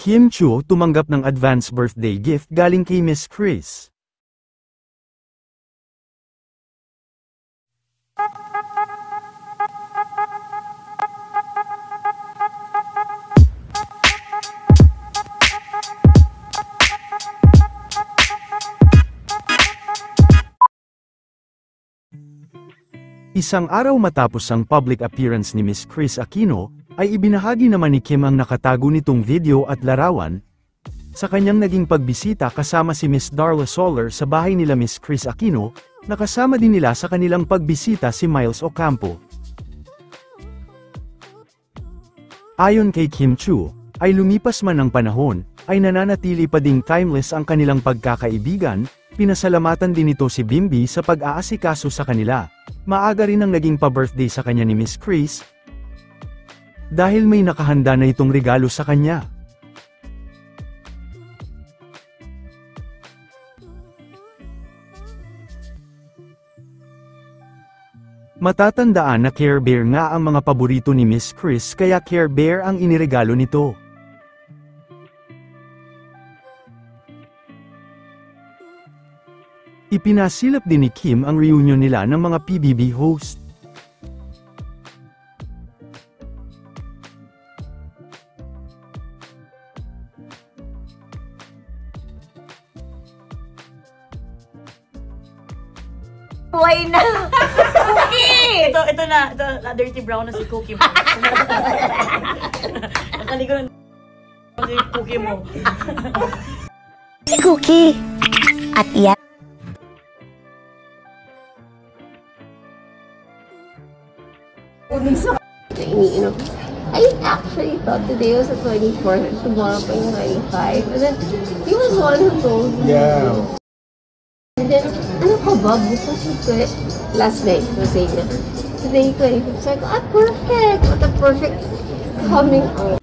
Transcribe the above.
Kim Chiu tumanggap ng advance birthday gift galing kay Miss Kris. Isang araw matapos ang public appearance ni Miss Kris Aquino, ay ibinahagi naman ni Kim ang nakatago nitong video at larawan sa kanyang naging pagbisita kasama si Miss Darla Soler sa bahay nila Miss Kris Aquino, nakasama din nila sa kanilang pagbisita si Miles Ocampo. Ayon kay Kim Chiu, ay lumipas man ang panahon, ay nananatili pa ding timeless ang kanilang pagkakaibigan, pinasalamatan din ito si Bimbi sa pag-aasikaso sa kanila. Maaga rin ang naging pa-birthday sa kanya ni Miss Kris, dahil may nakahanda na itong regalo sa kanya. Matatandaan na Care Bear nga ang mga paborito ni Miss Kris kaya Care Bear ang iniregalo nito. Ipinasilap din ni Kim ang reunion nila ng mga PBB host. Why na? Cookie! Ito na, dirty brown na si Cookie mo. Nakaligo na si Cookie mo. Si Cookie! At iyan. Iniinom. I actually thought today was the 24th and tomorrow pa yung 25. And then, he was one who told me. Yeah. And then, ano ka ba? Bukas yung last night, was saying na, today 25. So I go, perfect! What a perfect coming out.